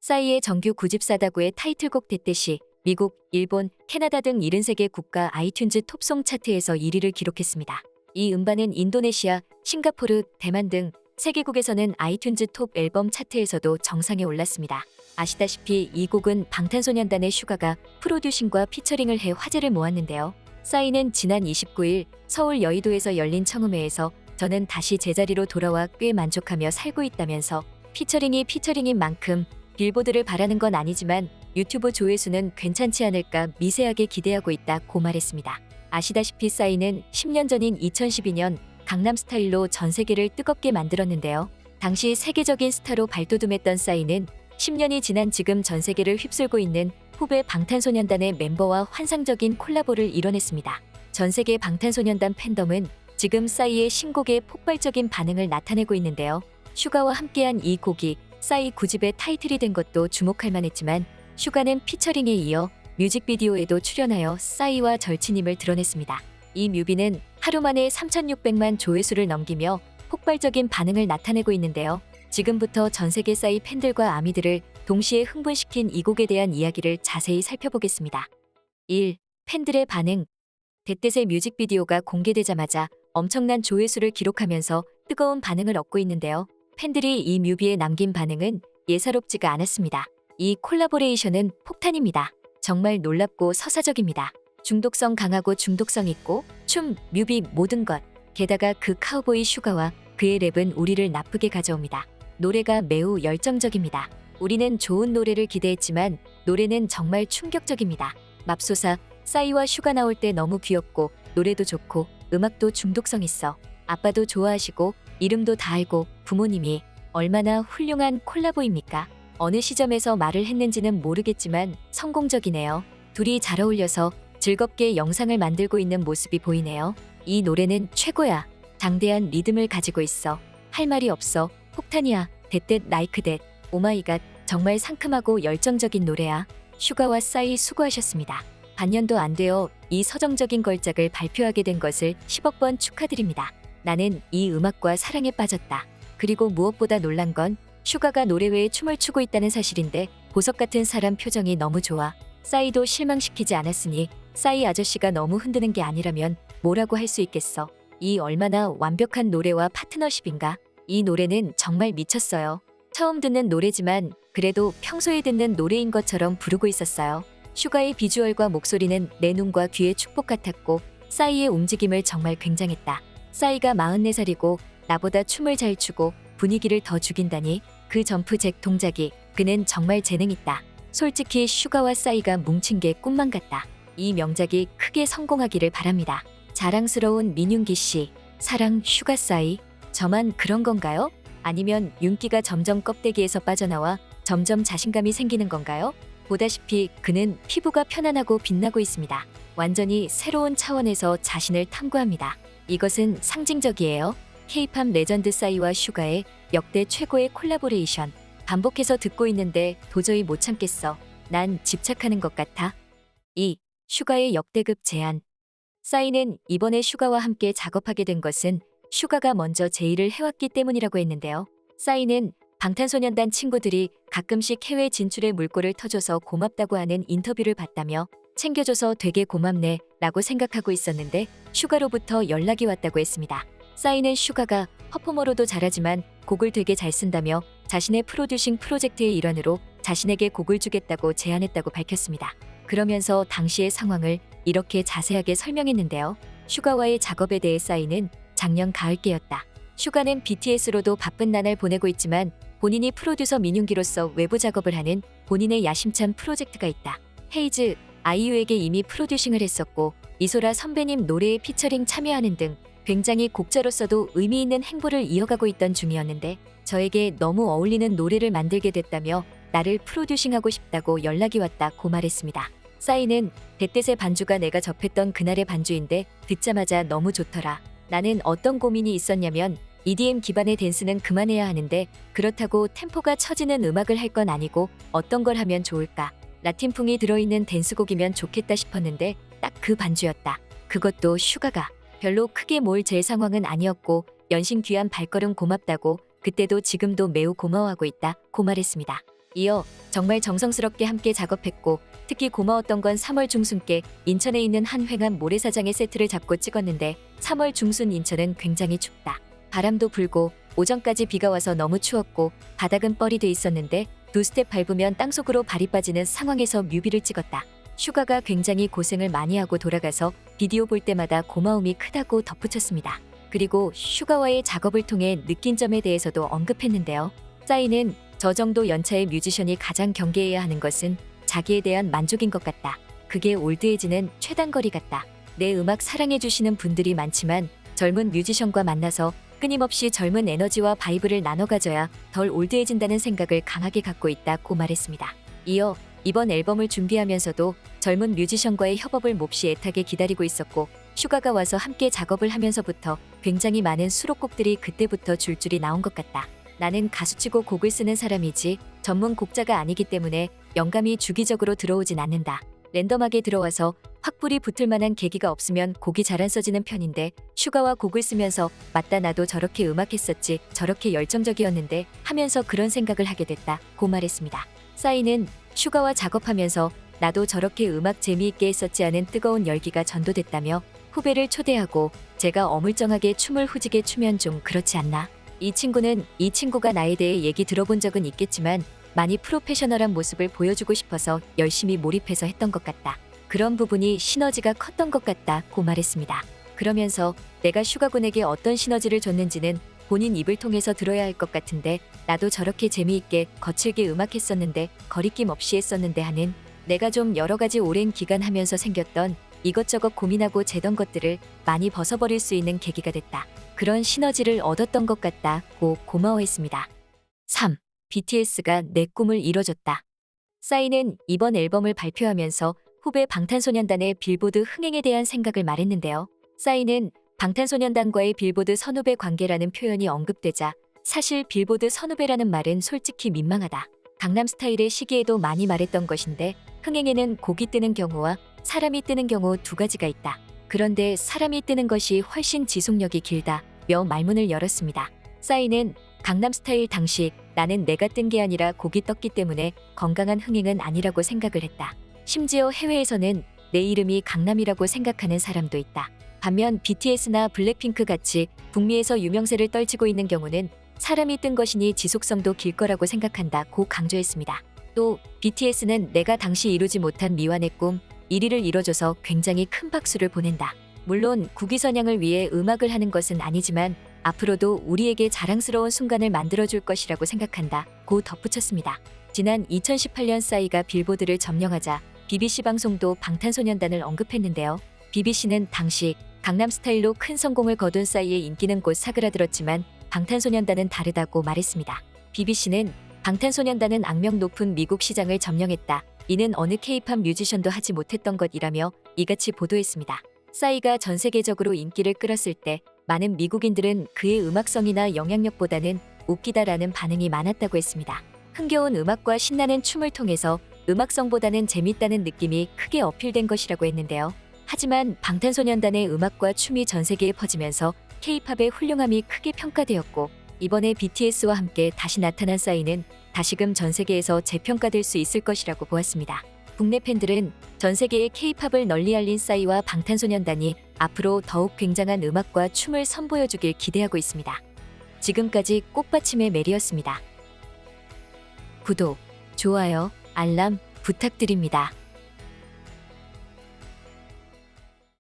싸이의 정규 9집 사다구의 타이틀곡 대떼시 미국, 일본, 캐나다 등 73개 국가 아이튠즈 톱송 차트에서 1위를 기록했습니다. 이 음반은 인도네시아, 싱가포르, 대만 등 세계국에서는 아이튠즈 톱 앨범 차트에서도 정상에 올랐습니다. 아시다시피 이 곡은 방탄소년단의 슈가가 프로듀싱과 피처링을 해 화제를 모았는데요. 싸이는 지난 29일 서울 여의도에서 열린 청음회에서 저는 다시 제자리로 돌아와 꽤 만족하며 살고 있다면서 피처링이 피처링인 만큼 빌보드를 바라는 건 아니지만 유튜브 조회수는 괜찮지 않을까 미세하게 기대하고 있다고 말했습니다. 아시다시피 싸이는 10년 전인 2012년 강남스타일로 전 세계를 뜨겁게 만들었는데요. 당시 세계적인 스타로 발돋움했던 싸이는 10년이 지난 지금 전 세계를 휩쓸고 있는 후배 방탄소년단의 멤버와 환상적인 콜라보를 이뤄냈습니다. 전 세계 방탄소년단 팬덤은 지금 싸이의 신곡에 폭발적인 반응을 나타내고 있는데요. 슈가와 함께한 이 곡이 싸이 9집의 타이틀이 된 것도 주목할 만했지만 슈가는 피처링에 이어 뮤직비디오에도 출연하여 싸이와 절친임을 드러냈습니다. 이 뮤비는 하루 만에 3,600만 조회수를 넘기며 폭발적인 반응을 나타내고 있는데요. 지금부터 전 세계 싸이 팬들과 아미들을 동시에 흥분시킨 이 곡에 대한 이야기를 자세히 살펴보겠습니다. 1. 팬들의 반응. 대댓의 뮤직비디오가 공개되자마자 엄청난 조회수를 기록하면서 뜨거운 반응을 얻고 있는데요. 팬들이 이 뮤비에 남긴 반응은 예사롭지가 않았습니다. 이 콜라보레이션은 폭탄입니다. 정말 놀랍고 서사적입니다. 중독성 강하고 중독성 있고 춤, 뮤비 모든 것. 게다가 그 카우보이 슈가와 그의 랩은 우리를 나쁘게 가져옵니다. 노래가 매우 열정적입니다. 우리는 좋은 노래를 기대했지만 노래는 정말 충격적입니다. 맙소사, 싸이와 슈가 나올 때 너무 귀엽고 노래도 좋고 음악도 중독성 있어. 아빠도 좋아하시고 이름도 다 알고 부모님이 얼마나 훌륭한 콜라보입니까? 어느 시점에서 말을 했는지는 모르겠지만 성공적이네요. 둘이 잘 어울려서 즐겁게 영상을 만들고 있는 모습이 보이네요. 이 노래는 최고야. 장대한 리듬을 가지고 있어. 할 말이 없어. 폭탄이야. 댓댓 라이크 댓. 오마이갓. 정말 상큼하고 열정적인 노래야. 슈가와 싸이 수고하셨습니다. 반년도 안 되어 이 서정적인 걸작을 발표하게 된 것을 10억 번 축하드립니다. 나는 이 음악과 사랑에 빠졌다. 그리고 무엇보다 놀란 건 슈가가 노래 외에 춤을 추고 있다는 사실인데 보석 같은 사람 표정이 너무 좋아. 싸이도 실망시키지 않았으니 싸이 아저씨가 너무 흔드는 게 아니라면 뭐라고 할 수 있겠어. 이 얼마나 완벽한 노래와 파트너십인가. 이 노래는 정말 미쳤어요. 처음 듣는 노래지만 그래도 평소에 듣는 노래인 것처럼 부르고 있었어요. 슈가의 비주얼과 목소리는 내 눈과 귀의 축복 같았고 싸이의 움직임을 정말 굉장했다. 싸이가 44살이고 나보다 춤을 잘 추고 분위기를 더 죽인다니 그 점프 잭 동작이 그는 정말 재능 있다. 솔직히 슈가와 싸이가 뭉친 게 꿈만 같다. 이 명작이 크게 성공하기를 바랍니다. 자랑스러운 민윤기 씨, 사랑 슈가 싸이. 저만 그런 건가요? 아니면 윤기가 점점 껍데기에서 빠져나와 점점 자신감이 생기는 건가요? 보다시피 그는 피부가 편안하고 빛나고 있습니다. 완전히 새로운 차원에서 자신을 탐구합니다. 이것은 상징적이에요. K-팝 레전드 싸이와 슈가의 역대 최고의 콜라보레이션. 반복해서 듣고 있는데 도저히 못 참겠어. 난 집착하는 것 같아. 2. 슈가의 역대급 제안. 싸이는 이번에 슈가와 함께 작업하게 된 것은 슈가가 먼저 제의를 해왔기 때문이라고 했는데요. 싸이는 방탄소년단 친구들이 가끔씩 해외 진출에 물꼬를 터줘서 고맙다고 하는 인터뷰를 봤다며 챙겨줘서 되게 고맙네 라고 생각하고 있었는데 슈가로부터 연락이 왔다고 했습니다. 싸이는 슈가가 퍼포머로도 잘하지만 곡을 되게 잘 쓴다며 자신의 프로듀싱 프로젝트의 일환으로 자신에게 곡을 주겠다고 제안했다고 밝혔습니다. 그러면서 당시의 상황을 이렇게 자세하게 설명했는데요. 슈가와의 작업에 대해 싸이는 작년 가을께였다. 슈가는 BTS로도 바쁜 나날 보내고 있지만 본인이 프로듀서 민윤기로서 외부 작업을 하는 본인의 야심찬 프로젝트가 있다. 헤이즈, 아이유에게 이미 프로듀싱을 했었고 이소라 선배님 노래에 피처링 참여하는 등 굉장히 곡자로서도 의미 있는 행보를 이어가고 있던 중이었는데 저에게 너무 어울리는 노래를 만들게 됐다며 나를 프로듀싱하고 싶다고 연락이 왔다고 말했습니다. 싸이는 대댓의 반주가 내가 접했던 그날의 반주인데 듣자마자 너무 좋더라. 나는 어떤 고민이 있었냐면 EDM 기반의 댄스는 그만해야 하는데 그렇다고 템포가 처지는 음악을 할 건 아니고 어떤 걸 하면 좋을까. 라틴풍이 들어있는 댄스곡이면 좋겠다 싶었는데 딱 그 반주였다. 그것도 슈가가. 별로 크게 뭘 잴 상황은 아니었고 연신 귀한 발걸음 고맙다고 그때도 지금도 매우 고마워하고 있다고 말했습니다. 이어 정말 정성스럽게 함께 작업했고 특히 고마웠던 건 3월 중순께 인천에 있는 한 횡한 모래사장의 세트를 잡고 찍었는데 3월 중순 인천은 굉장히 춥다. 바람도 불고 오전까지 비가 와서 너무 추웠고 바닥은 뻘이 돼 있었는데 2스텝 밟으면 땅속으로 발이 빠지는 상황에서 뮤비를 찍었다. 슈가가 굉장히 고생을 많이 하고 돌아가서 비디오 볼 때마다 고마움이 크다고 덧붙였습니다. 그리고 슈가와의 작업을 통해 느낀 점에 대해서도 언급했는데요. 싸이는 저 정도 연차의 뮤지션이 가장 경계해야 하는 것은 자기에 대한 만족인 것 같다. 그게 올드에지는 최단거리 같다. 내 음악 사랑해주시는 분들이 많지만 젊은 뮤지션과 만나서 끊임없이 젊은 에너지와 바이브를 나눠 가져야 덜 올드해진다는 생각을 강하게 갖고 있다고 말했습니다. 이어 이번 앨범을 준비하면서도 젊은 뮤지션과의 협업을 몹시 애타게 기다리고 있었고 슈가가 와서 함께 작업을 하면서부터 굉장히 많은 수록곡들이 그때부터 줄줄이 나온 것 같다. 나는 가수치고 곡을 쓰는 사람이지 전문 곡자가 아니기 때문에 영감이 주기적으로 들어오진 않는다. 랜덤하게 들어와서 확불이 붙을 만한 계기가 없으면 곡이 잘 안 써지는 편인데 슈가와 곡을 쓰면서 맞다 나도 저렇게 음악했었지 저렇게 열정적이었는데 하면서 그런 생각을 하게 됐다고 말했습니다. 싸이는 슈가와 작업하면서 나도 저렇게 음악 재미있게 했었지 하는 뜨거운 열기가 전도됐다며 후배를 초대하고 제가 어물쩡하게 춤을 후지게 추면 좀 그렇지 않나? 이 친구가 나에 대해 얘기 들어본 적은 있겠지만 많이 프로페셔널한 모습을 보여주고 싶어서 열심히 몰입해서 했던 것 같다. 그런 부분이 시너지가 컸던 것 같다고 말했습니다. 그러면서 내가 슈가군에게 어떤 시너지를 줬는지는 본인 입을 통해서 들어야 할 것 같은데 나도 저렇게 재미있게 거칠게 음악했었는데 거리낌 없이 했었는데 하는 내가 좀 여러 가지 오랜 기간 하면서 생겼던 이것저것 고민하고 재던 것들을 많이 벗어버릴 수 있는 계기가 됐다. 그런 시너지를 얻었던 것 같다고 고마워했습니다. 3. BTS가 내 꿈을 이뤄줬다. 싸이는 이번 앨범을 발표하면서 후배 방탄소년단의 빌보드 흥행에 대한 생각을 말했는데요. 싸이는 방탄소년단과의 빌보드 선후배 관계라는 표현이 언급되자 사실 빌보드 선후배라는 말은 솔직히 민망하다. 강남스타일의 시기에도 많이 말했던 것인데 흥행에는 곡이 뜨는 경우와 사람이 뜨는 경우 두 가지가 있다. 그런데 사람이 뜨는 것이 훨씬 지속력이 길다며 말문을 열었습니다. 싸이는 강남스타일 당시 나는 내가 뜬 게 아니라 곡이 떴기 때문에 건강한 흥행은 아니라고 생각을 했다. 심지어 해외에서는 내 이름이 강남이라고 생각하는 사람도 있다. 반면 BTS나 블랙핑크 같이 북미에서 유명세를 떨치고 있는 경우는 사람이 뜬 것이니 지속성도 길 거라고 생각한다고 강조했습니다. 또 BTS는 내가 당시 이루지 못한 미완의 꿈 1위를 이뤄줘서 굉장히 큰 박수를 보낸다. 물론 국위선양을 위해 음악을 하는 것은 아니지만 앞으로도 우리에게 자랑스러운 순간을 만들어줄 것이라고 생각한다고 덧붙였습니다. 지난 2018년 싸이가 빌보드를 점령하자 BBC 방송도 방탄소년단을 언급했는데요. BBC는 당시 강남스타일로 큰 성공을 거둔 싸이의 인기는 곧 사그라들었지만 방탄소년단은 다르다고 말했습니다. BBC는 방탄소년단은 악명 높은 미국 시장을 점령했다. 이는 어느 K-팝 뮤지션도 하지 못했던 것이라며 이같이 보도했습니다. 싸이가 전 세계적으로 인기를 끌었을 때 많은 미국인들은 그의 음악성이나 영향력보다는 웃기다라는 반응이 많았다고 했습니다. 흥겨운 음악과 신나는 춤을 통해서 음악성보다는 재밌다는 느낌이 크게 어필된 것이라고 했는데요. 하지만 방탄소년단의 음악과 춤이 전 세계에 퍼지면서 K-팝의 훌륭함이 크게 평가되었고 이번에 BTS와 함께 다시 나타난 싸이는 다시금 전 세계에서 재평가될 수 있을 것이라고 보았습니다. 국내 팬들은 전 세계의 K-팝을 널리 알린 싸이와 방탄소년단이 앞으로 더욱 굉장한 음악과 춤을 선보여주길 기대하고 있습니다. 지금까지 꽃받침의 메리였습니다. 구독, 좋아요, 알람 부탁드립니다.